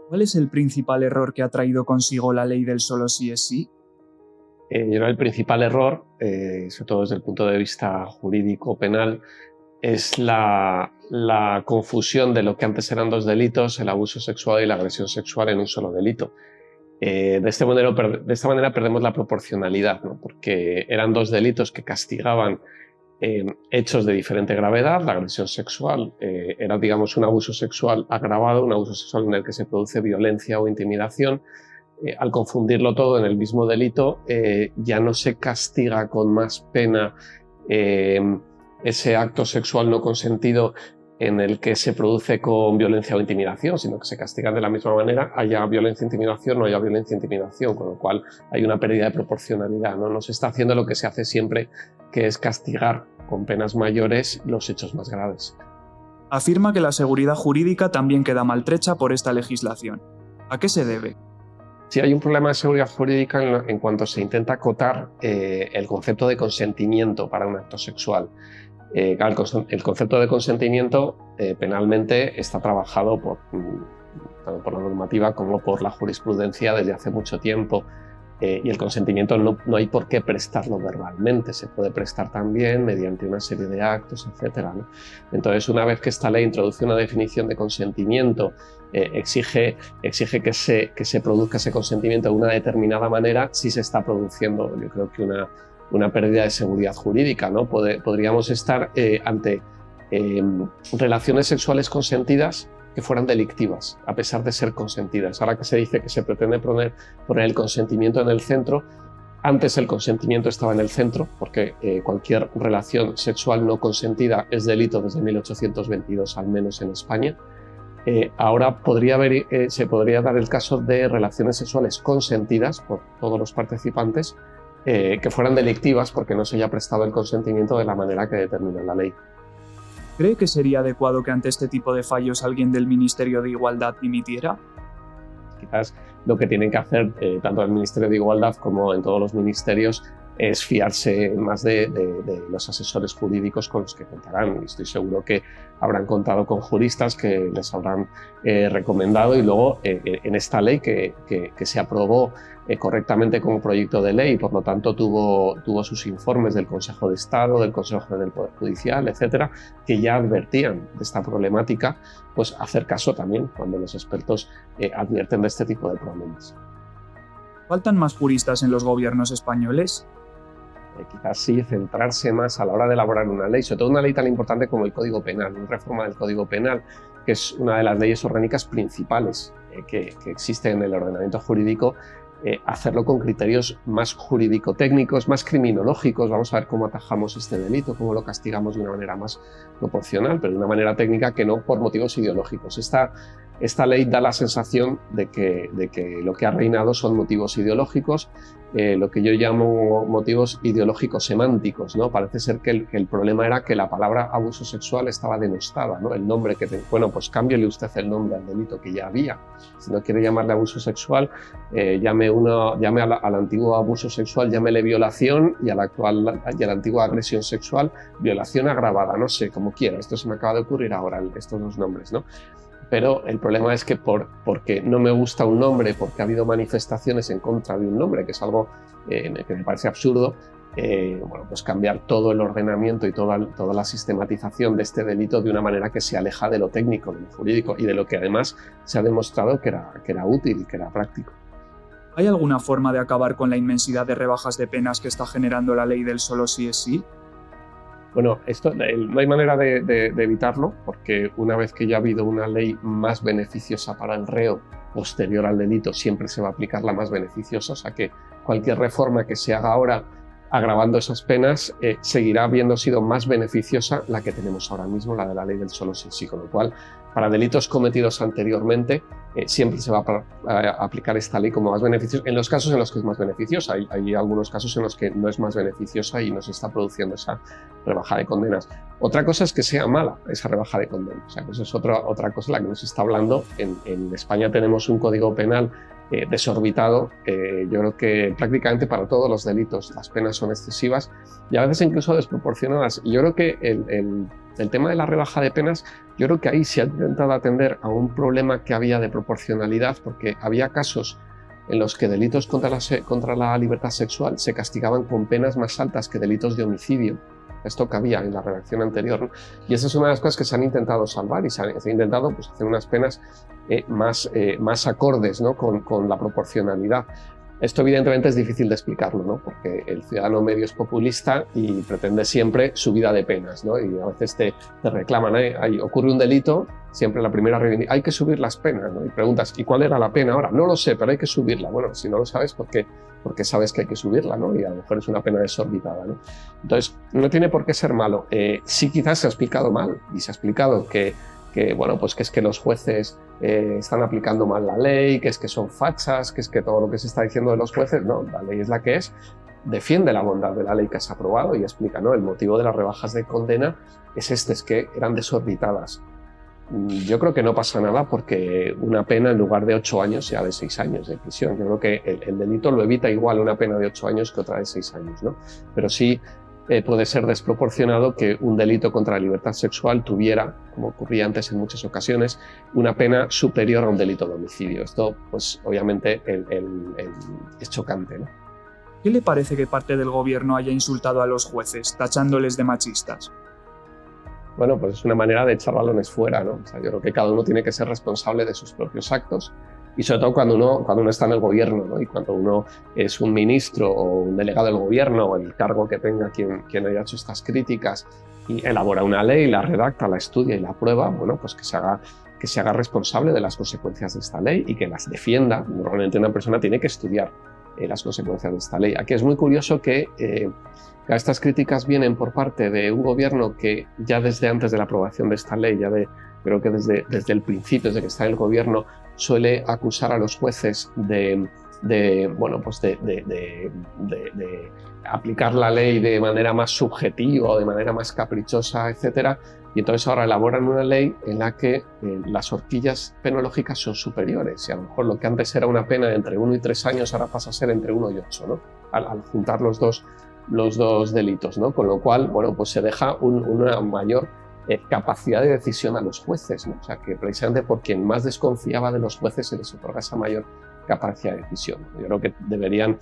¿Cuál es el principal error que ha traído consigo la ley del solo sí es sí? Yo creo que el principal error, sobre todo desde el punto de vista jurídico penal, es la confusión de lo que antes eran dos delitos, el abuso sexual y la agresión sexual, en un solo delito. De esta manera perdemos la proporcionalidad, ¿no? Porque eran dos delitos que castigaban hechos de diferente gravedad. La agresión sexual era, digamos, un abuso sexual agravado, un abuso sexual en el que se produce violencia o intimidación. Al confundirlo todo en el mismo delito, ya no se castiga con más pena ese acto sexual no consentido en el que se produce con violencia o intimidación, sino que se castiga de la misma manera, haya violencia o intimidación o no haya violencia o intimidación, con lo cual hay una pérdida de proporcionalidad, ¿no? No se está haciendo lo que se hace siempre, que es castigar con penas mayores los hechos más graves. Afirma que la seguridad jurídica también queda maltrecha por esta legislación. ¿A qué se debe? Sí, hay un problema de seguridad jurídica en cuanto se intenta acotar el concepto de consentimiento para un acto sexual. Claro, el concepto de consentimiento penalmente está trabajado tanto por la normativa como por la jurisprudencia desde hace mucho tiempo. Y el consentimiento no hay por qué prestarlo verbalmente, se puede prestar también mediante una serie de actos, etc., ¿no? Entonces, una vez que esta ley introduce una definición de consentimiento, exige que se produzca ese consentimiento de una determinada manera, sí se está produciendo, yo creo que una pérdida de seguridad jurídica, ¿no? Podríamos estar ante relaciones sexuales consentidas que fueran delictivas, a pesar de ser consentidas. Ahora que se dice que se pretende poner el consentimiento en el centro, antes el consentimiento estaba en el centro, porque cualquier relación sexual no consentida es delito desde 1822, al menos en España. Ahora se podría dar el caso de relaciones sexuales consentidas por todos los participantes, que fueran delictivas porque no se haya prestado el consentimiento de la manera que determina la ley. ¿Cree que sería adecuado que ante este tipo de fallos alguien del Ministerio de Igualdad dimitiera? Quizás lo que tienen que hacer tanto el Ministerio de Igualdad como en todos los ministerios es fiarse más de los asesores jurídicos con los que contarán. Estoy seguro que habrán contado con juristas que les habrán recomendado, y luego en esta ley que se aprobó correctamente como proyecto de ley, por lo tanto tuvo sus informes del Consejo de Estado, del Consejo del Poder Judicial, etcétera, que ya advertían de esta problemática, pues hacer caso también cuando los expertos advierten de este tipo de problemas. ¿Faltan más juristas en los gobiernos españoles? Quizás sí centrarse más a la hora de elaborar una ley, sobre todo una ley tan importante como el Código Penal, una reforma del Código Penal, que es una de las leyes orgánicas principales que existe en el ordenamiento jurídico. Hacerlo con criterios más jurídico-técnicos, más criminológicos. Vamos a ver cómo atajamos este delito, cómo lo castigamos de una manera más proporcional, pero de una manera técnica, que no por motivos ideológicos. Esta ley da la sensación de que lo que ha reinado son motivos ideológicos, lo que yo llamo motivos ideológicos semánticos, ¿no? Parece ser que el problema era que la palabra abuso sexual estaba denostada, ¿no? El nombre bueno, pues cámbiale usted el nombre al delito que ya había. Si no quiere llamarle abuso sexual, llame al antiguo abuso sexual, llámele violación, y a la antigua agresión sexual, violación agravada, no sé, como quiera. Esto se me acaba de ocurrir ahora, estos dos nombres, ¿no? Pero el problema es que porque no me gusta un nombre, porque ha habido manifestaciones en contra de un nombre, que es algo que me parece absurdo, bueno, pues cambiar todo el ordenamiento y toda la sistematización de este delito de una manera que se aleja de lo técnico, de lo jurídico, y de lo que además se ha demostrado que era útil y que era práctico. ¿Hay alguna forma de acabar con la inmensidad de rebajas de penas que está generando la ley del solo sí es sí? Bueno, no hay manera de evitarlo, porque una vez que ya ha habido una ley más beneficiosa para el reo posterior al delito, siempre se va a aplicar la más beneficiosa. O sea que cualquier reforma que se haga ahora agravando esas penas, seguirá habiendo sido más beneficiosa la que tenemos ahora mismo, la de la ley del solo sí es sí, con lo cual, para delitos cometidos anteriormente, siempre se va a aplicar esta ley como más beneficiosa, en los casos en los que es más beneficiosa. Hay algunos casos en los que no es más beneficiosa y no se está produciendo esa rebaja de condenas. Otra cosa es que sea mala esa rebaja de condenas, o sea, que eso es otra cosa de la que nos está hablando. En España tenemos un código penal desorbitado. Yo creo que prácticamente para todos los delitos las penas son excesivas y a veces incluso desproporcionadas. Y yo creo que el tema de la rebaja de penas, yo creo que ahí se ha intentado atender a un problema que había de proporcionalidad, porque había casos en los que delitos contra la libertad sexual se castigaban con penas más altas que delitos de homicidio. Esto cabía en la redacción anterior, ¿no? Y esa es una de las cosas que se han intentado salvar y se ha intentado pues, hacer unas penas más acordes, ¿no? con la proporcionalidad. Esto evidentemente es difícil de explicarlo, ¿no? Porque el ciudadano medio es populista y pretende siempre subida de penas, ¿no? Y a veces te reclaman, ocurre un delito, siempre la primera reivindicación, hay que subir las penas, ¿no? Y preguntas, ¿y cuál era la pena ahora? No lo sé, pero hay que subirla. Bueno, si no lo sabes, porque sabes que hay que subirla, ¿no? Y a lo mejor es una pena desorbitada, ¿no? Entonces, no tiene por qué ser malo. Sí, quizás se ha explicado mal y se ha explicado que bueno, pues que es que los jueces están aplicando mal la ley, que es que son fachas, que es que todo lo que se está diciendo de los jueces, no, la ley es la que es, defiende la bondad de la ley que se ha aprobado y explica, ¿no? El motivo de las rebajas de condena es que eran desorbitadas. Yo creo que no pasa nada porque una pena en lugar de 8 años sea de 6 años de prisión. Yo creo que el delito lo evita igual una pena de 8 años que otra de 6 años, ¿no? Pero sí puede ser desproporcionado que un delito contra la libertad sexual tuviera, como ocurría antes en muchas ocasiones, una pena superior a un delito de homicidio. Esto, pues, obviamente, es chocante, ¿no? ¿Qué le parece que parte del gobierno haya insultado a los jueces, tachándoles de machistas? Bueno, pues es una manera de echar balones fuera, ¿no? O sea, yo creo que cada uno tiene que ser responsable de sus propios actos. Y sobre todo cuando uno está en el gobierno, ¿no? Y cuando uno es un ministro o un delegado del gobierno o el cargo que tenga quien haya hecho estas críticas y elabora una ley, la redacta, la estudia y la aprueba, bueno, pues que se haga responsable de las consecuencias de esta ley y que las defienda. Normalmente una persona tiene que estudiar las consecuencias de esta ley. Aquí es muy curioso que estas críticas vienen por parte de un gobierno que ya desde antes de la aprobación de esta ley, creo que desde el principio, desde que está en el gobierno, suele acusar a los jueces de aplicar la ley de manera más subjetiva o de manera más caprichosa, etc. Y entonces ahora elaboran una ley en la que las horquillas penológicas son superiores. Y a lo mejor lo que antes era una pena de entre 1 y 3 años ahora pasa a ser entre 1 y 8, ¿no? Al juntar los dos delitos, ¿no? Con lo cual, bueno, pues se deja una mayor capacidad de decisión a los jueces, ¿no? O sea, que precisamente por quien más desconfiaba de los jueces se les otorga esa mayor capacidad de decisión. Yo creo que deberían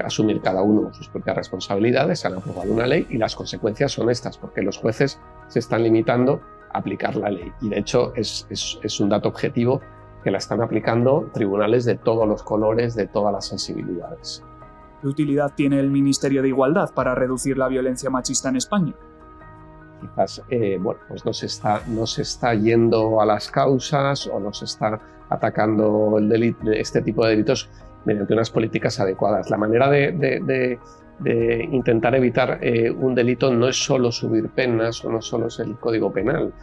asumir cada uno sus propias responsabilidades. Han aprobado una ley y las consecuencias son estas, porque los jueces se están limitando a aplicar la ley. Y de hecho es un dato objetivo que la están aplicando tribunales de todos los colores, de todas las sensibilidades. ¿Qué utilidad tiene el Ministerio de Igualdad para reducir la violencia machista en España? Quizás bueno, pues no se está yendo a las causas o no se está atacando este tipo de delitos mediante unas políticas adecuadas. La manera de intentar evitar un delito no es solo subir penas o no solo es el Código Penal.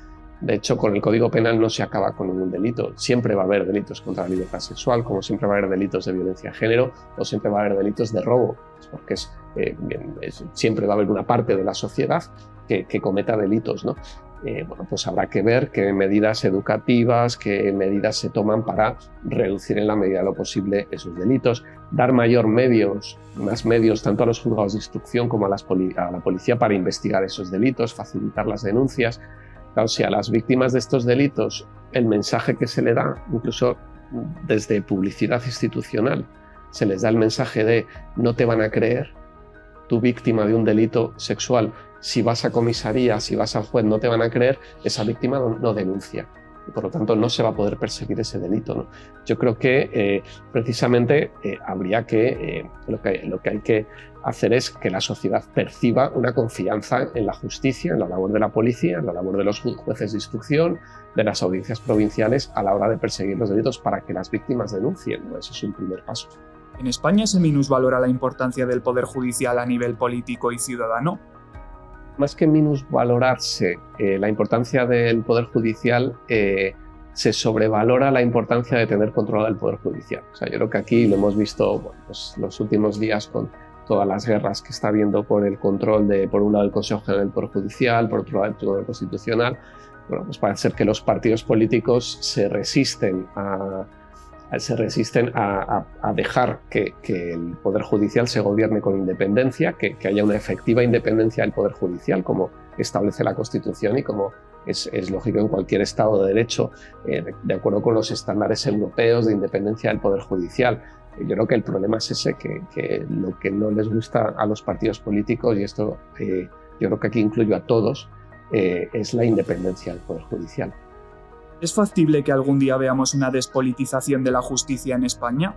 De hecho, con el Código Penal no se acaba con ningún delito. Siempre va a haber delitos contra la libertad sexual, como siempre va a haber delitos de violencia de género o siempre va a haber delitos de robo, porque siempre va a haber una parte de la sociedad que cometa delitos, ¿no? Bueno, pues habrá que ver qué medidas educativas, qué medidas se toman para reducir en la medida de lo posible esos delitos, dar más medios tanto a los juzgados de instrucción como a la policía para investigar esos delitos, facilitar las denuncias. Claro, si a las víctimas de estos delitos el mensaje que se le da, incluso desde publicidad institucional, se les da el mensaje de no te van a creer, tú víctima de un delito sexual, si vas a comisaría, si vas al juez, no te van a creer, esa víctima no denuncia. Y por lo tanto no se va a poder perseguir ese delito, ¿no? Yo creo que precisamente habría lo que hay que hacer es que la sociedad perciba una confianza en la justicia, en la labor de la policía, en la labor de los jueces de instrucción, de las audiencias provinciales a la hora de perseguir los delitos para que las víctimas denuncien, ¿no? Ese es un primer paso. ¿En España se minusvalora la importancia del Poder Judicial a nivel político y ciudadano? Más que minusvalorarse la importancia del Poder Judicial, se sobrevalora la importancia de tener controlado el Poder Judicial. O sea, yo creo que aquí lo hemos visto pues, los últimos días con todas las guerras que está habiendo por el control por un lado, el Consejo General del Poder Judicial, por otro lado, el Tribunal Constitucional. Bueno, pues parece ser que los partidos políticos se resisten se resisten a dejar que el Poder Judicial se gobierne con independencia, que haya una efectiva independencia del Poder Judicial, como establece la Constitución y como es lógico en cualquier Estado de Derecho, de acuerdo con los estándares europeos de independencia del Poder Judicial. Yo creo que el problema es ese, que lo que no les gusta a los partidos políticos, y esto yo creo que aquí incluyo a todos, es la independencia del Poder Judicial. ¿Es factible que algún día veamos una despolitización de la justicia en España?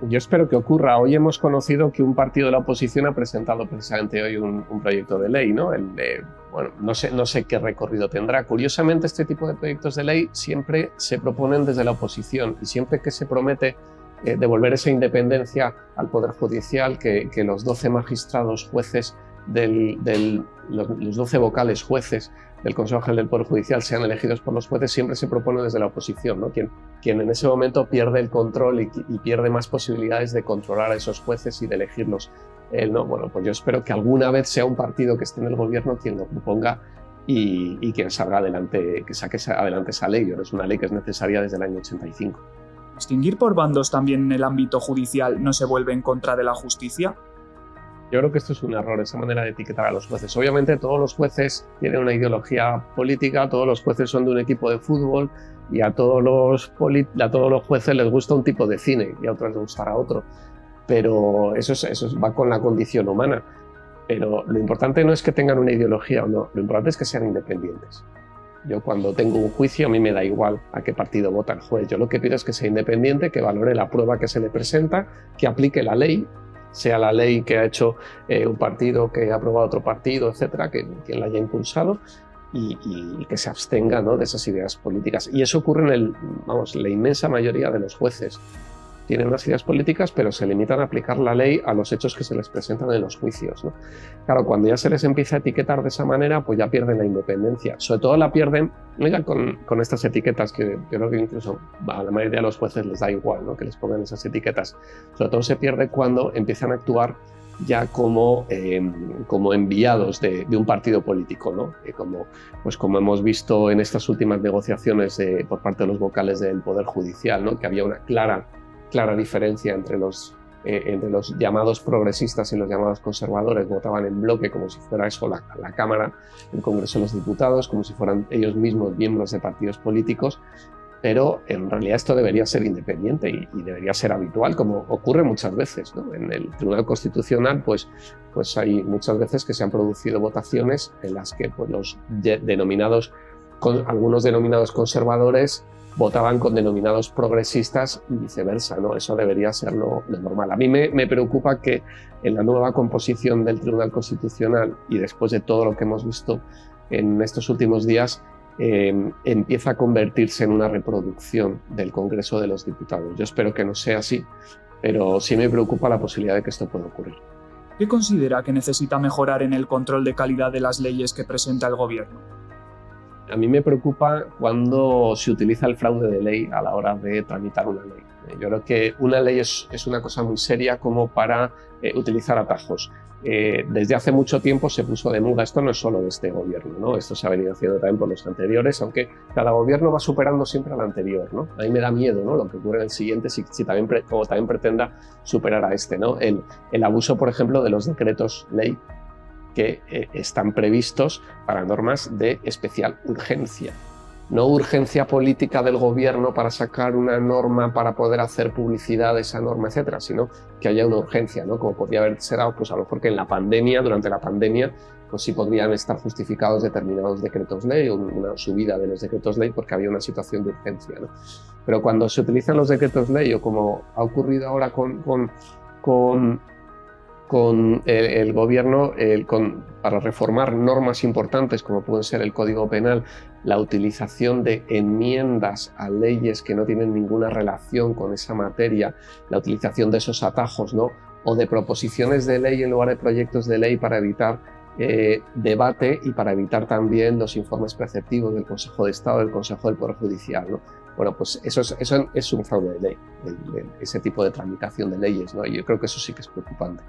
Yo espero que ocurra. Hoy hemos conocido que un partido de la oposición ha presentado precisamente hoy un proyecto de ley, ¿no? Bueno, no sé qué recorrido tendrá. Curiosamente, este tipo de proyectos de ley siempre se proponen desde la oposición, y siempre que se promete devolver esa independencia al Poder Judicial, que los 12 magistrados jueces los 12 vocales jueces del Consejo General del Poder Judicial sean elegidos por los jueces, siempre se propone desde la oposición, ¿no? Quien en ese momento pierde el control y pierde más posibilidades de controlar a esos jueces y de elegirlos. No, bueno, pues yo espero que alguna vez sea un partido que esté en el gobierno quien lo proponga y quien salga adelante, que saque adelante esa ley. Es una ley que es necesaria desde el año 85. ¿Distinguir por bandos también en el ámbito judicial no se vuelve en contra de la justicia? Yo creo que esto es un error, esa manera de etiquetar a los jueces. Obviamente todos los jueces tienen una ideología política, todos los jueces son de un equipo de fútbol y a todos los jueces les gusta un tipo de cine y a otros les gustará otro. Pero eso va con la condición humana. Pero lo importante no es que tengan una ideología o no, lo importante es que sean independientes. Yo cuando tengo un juicio a mí me da igual a qué partido vota el juez. Yo lo que pido es que sea independiente, que valore la prueba que se le presenta, que aplique la ley, sea la ley que ha hecho un partido, que ha aprobado otro partido, etcétera, quien la haya impulsado, y que se abstenga, ¿no?, de esas ideas políticas. Y eso ocurre en la inmensa mayoría de los jueces. Tienen unas ideas políticas, pero se limitan a aplicar la ley a los hechos que se les presentan en los juicios, ¿no? Claro, cuando ya se les empieza a etiquetar de esa manera, pues ya pierden la independencia. Sobre todo la pierden, mira, con estas etiquetas, que yo creo que incluso a la mayoría de los jueces les da igual, ¿no?, que les pongan esas etiquetas. Sobre todo se pierde cuando empiezan a actuar ya como enviados de un partido político, ¿no? Como hemos visto en estas últimas negociaciones por parte de los vocales del Poder Judicial, ¿no?, que había una clara diferencia entre los llamados progresistas y los llamados conservadores. Votaban en bloque como si fuera eso la Cámara, el Congreso de los Diputados, como si fueran ellos mismos miembros de partidos políticos, pero en realidad esto debería ser independiente y debería ser habitual, como ocurre muchas veces, ¿no? En el Tribunal Constitucional pues hay muchas veces que se han producido votaciones en las que pues, algunos denominados conservadores votaban con denominados progresistas y viceversa, ¿no? Eso debería ser lo normal. A mí me preocupa que en la nueva composición del Tribunal Constitucional y después de todo lo que hemos visto en estos últimos días, empieza a convertirse en una reproducción del Congreso de los Diputados. Yo espero que no sea así, pero sí me preocupa la posibilidad de que esto pueda ocurrir. ¿Qué considera que necesita mejorar en el control de calidad de las leyes que presenta el gobierno? A mí me preocupa cuando se utiliza el fraude de ley a la hora de tramitar una ley. Yo creo que una ley es una cosa muy seria como para utilizar atajos. Desde hace mucho tiempo se puso de moda, esto no es solo de este gobierno, ¿no? Esto se ha venido haciendo también por los anteriores, aunque cada gobierno va superando siempre al anterior, ¿no? A mí me da miedo, ¿no?, lo que ocurre en el siguiente, si también pretenda superar a este, ¿no? El abuso, por ejemplo, de los decretos ley que están previstos para normas de especial urgencia. No urgencia política del gobierno para sacar una norma para poder hacer publicidad de esa norma, etcétera, sino que haya una urgencia, ¿no? Como podría haberse dado, pues a lo mejor que durante la pandemia, pues sí podrían estar justificados determinados decretos ley o una subida de los decretos ley porque había una situación de urgencia, ¿no? Pero cuando se utilizan los decretos ley, o como ha ocurrido ahora con el gobierno, para reformar normas importantes como pueden ser el Código Penal, la utilización de enmiendas a leyes que no tienen ninguna relación con esa materia, la utilización de esos atajos, ¿no?, o de proposiciones de ley en lugar de proyectos de ley para evitar debate y para evitar también los informes preceptivos del Consejo de Estado, del Consejo del Poder Judicial, ¿no? Bueno, pues eso es un fraude de ley, ese tipo de tramitación de leyes, ¿no? Y yo creo que eso sí que es preocupante.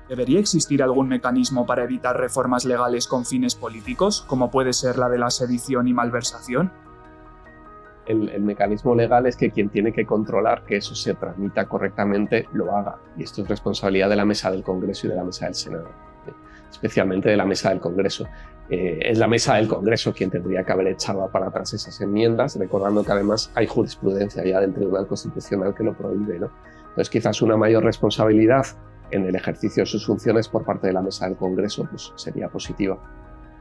¿Debería existir algún mecanismo para evitar reformas legales con fines políticos, como puede ser la de la sedición y malversación? el mecanismo legal es que quien tiene que controlar que eso se tramita correctamente lo haga. Y esto es responsabilidad de la Mesa del Congreso y de la Mesa del Senado, especialmente de la Mesa del Congreso. Es la Mesa del Congreso quien tendría que haber echado para atrás esas enmiendas, recordando que además hay jurisprudencia ya del Tribunal Constitucional que lo prohíbe, ¿no? Entonces quizás una mayor responsabilidad en el ejercicio de sus funciones por parte de la Mesa del Congreso pues, sería positiva.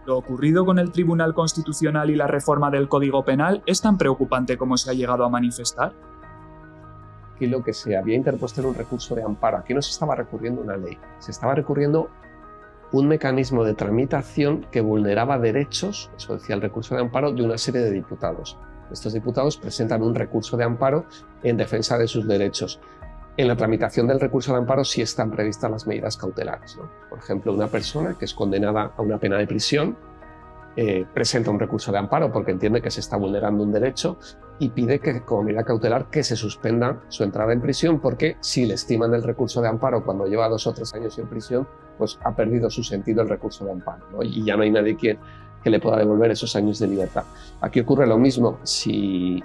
¿Lo ocurrido con el Tribunal Constitucional y la reforma del Código Penal es tan preocupante como se ha llegado a manifestar? Aquí lo que se había interpuesto era un recurso de amparo. Aquí no se estaba recurriendo una ley, se estaba recurriendo un mecanismo de tramitación que vulneraba derechos, eso decía el recurso de amparo, de una serie de diputados. Estos diputados presentan un recurso de amparo en defensa de sus derechos. En la tramitación del recurso de amparo sí están previstas las medidas cautelares, ¿no? Por ejemplo, una persona que es condenada a una pena de prisión presenta un recurso de amparo porque entiende que se está vulnerando un derecho y pide que, como medida cautelar, que se suspenda su entrada en prisión porque si le estiman el recurso de amparo cuando lleva 2 o 3 años en prisión, pues ha perdido su sentido el recurso de amparo, ¿no? Y ya no hay nadie que le pueda devolver esos años de libertad. Aquí ocurre lo mismo. Si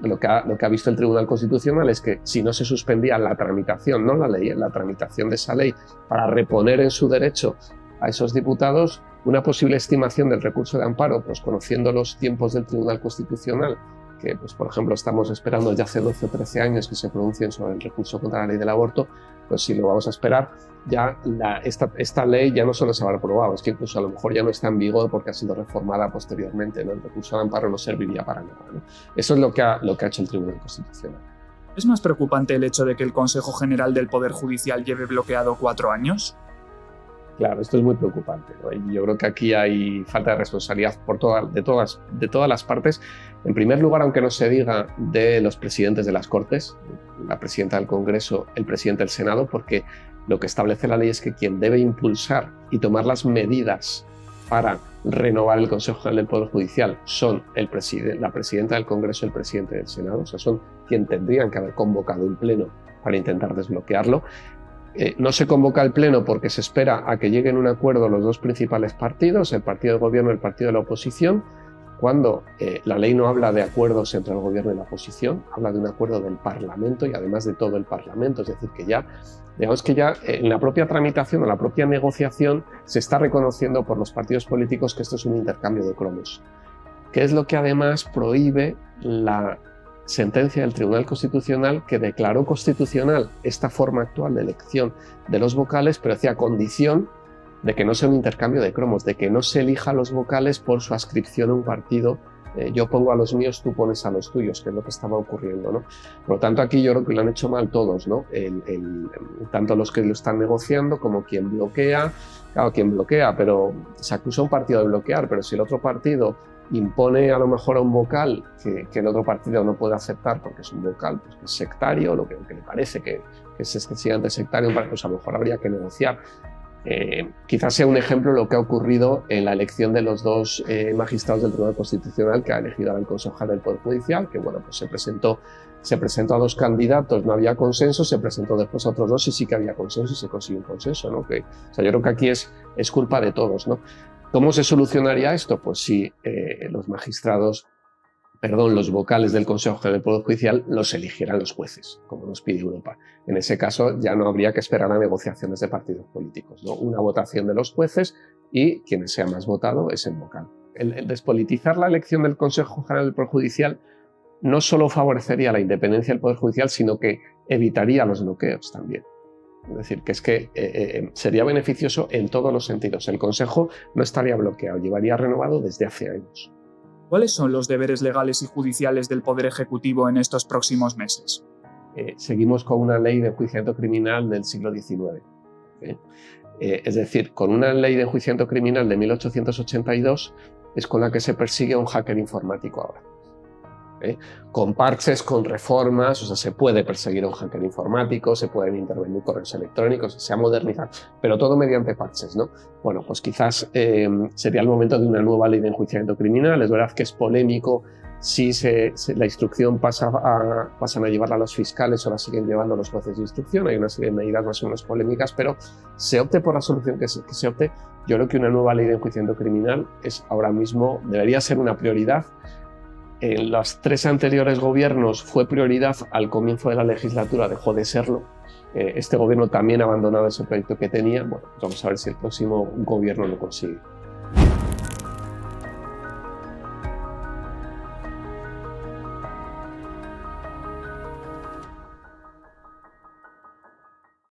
lo que ha visto el Tribunal Constitucional es que si no se suspendía la tramitación, no la ley, la tramitación de esa ley para reponer en su derecho a esos diputados, una posible estimación del recurso de amparo, pues conociendo los tiempos del Tribunal Constitucional, que pues, por ejemplo estamos esperando ya hace 12 o 13 años que se pronuncien sobre el recurso contra la ley del aborto, pues si lo vamos a esperar, ya esta ley ya no solo se habrá aprobado, es que incluso a lo mejor ya no está en vigor porque ha sido reformada posteriormente, ¿no? El recurso de amparo no serviría para nada, ¿no? Eso es lo que ha hecho el Tribunal Constitucional. ¿Es más preocupante el hecho de que el Consejo General del Poder Judicial lleve bloqueado 4 años? Claro, esto es muy preocupante, ¿no? Y yo creo que aquí hay falta de responsabilidad de todas las partes. En primer lugar, aunque no se diga de los presidentes de las Cortes, la presidenta del Congreso, el presidente del Senado, porque lo que establece la ley es que quien debe impulsar y tomar las medidas para renovar el Consejo General del Poder Judicial son la presidenta del Congreso y el presidente del Senado, o sea, son quienes tendrían que haber convocado un pleno para intentar desbloquearlo. No se convoca el pleno porque se espera a que lleguen a un acuerdo los 2 principales partidos, el partido del gobierno y el partido de la oposición, cuando la ley no habla de acuerdos entre el gobierno y la oposición, habla de un acuerdo del Parlamento y además de todo el Parlamento, es decir, que ya, digamos que ya en la propia tramitación o la propia negociación se está reconociendo por los partidos políticos que esto es un intercambio de cromos, que es lo que además prohíbe la sentencia del Tribunal Constitucional que declaró constitucional esta forma actual de elección de los vocales, pero hacía condición de que no sea un intercambio de cromos, de que no se elija a los vocales por su adscripción a un partido. Yo pongo a los míos, tú pones a los tuyos, que es lo que estaba ocurriendo, ¿no? Por lo tanto, aquí yo creo que lo han hecho mal todos, ¿no? Tanto los que lo están negociando como quien bloquea. Claro, quien bloquea, pero se acusa a un partido de bloquear, pero si el otro partido impone a lo mejor a un vocal que el otro partido no puede aceptar porque es un vocal pues, que es sectario, lo que le parece que es excesivamente sectario, pues a lo mejor habría que negociar. Quizás sea un ejemplo lo que ha ocurrido en la elección de los 2 magistrados del Tribunal Constitucional que ha elegido ahora el Consejo General del Poder Judicial, que bueno, pues se presentó a 2 candidatos, no había consenso, se presentó después a otros 2 y sí que había consenso y se consiguió un consenso, ¿no? O sea, yo creo que aquí es culpa de todos, ¿no? ¿Cómo se solucionaría esto? Pues si los vocales del Consejo General del Poder Judicial los eligieran los jueces, como nos pide Europa. En ese caso ya no habría que esperar a negociaciones de partidos políticos, ¿no? Una votación de los jueces y quien sea más votado es el vocal. El despolitizar la elección del Consejo General del Poder Judicial no solo favorecería la independencia del Poder Judicial, sino que evitaría los bloqueos también. Es decir, que sería beneficioso en todos los sentidos. El Consejo no estaría bloqueado, llevaría renovado desde hace años. ¿Cuáles son los deberes legales y judiciales del Poder Ejecutivo en estos próximos meses? Seguimos con una ley de enjuiciamiento criminal del siglo XIX. Es decir, con una ley de enjuiciamiento criminal de 1882 es con la que se persigue a un hacker informático ahora. Con parches, con reformas, o sea, se puede perseguir a un hacker informático, se pueden intervenir correos electrónicos, se ha modernizado, pero todo mediante parches, ¿no? Bueno, pues quizás sería el momento de una nueva ley de enjuiciamiento criminal. Es verdad que es polémico si la instrucción pasan a llevarla a los fiscales o la siguen llevando los jueces de instrucción. Hay una serie de medidas más o menos polémicas, pero se opte por la solución que se opte. Yo creo que una nueva ley de enjuiciamiento criminal es ahora mismo, debería ser una prioridad. en los 3 anteriores gobiernos fue prioridad, al comienzo de la legislatura dejó de serlo. Este gobierno también ha abandonado ese proyecto que tenía. Bueno, vamos a ver si el próximo gobierno lo consigue.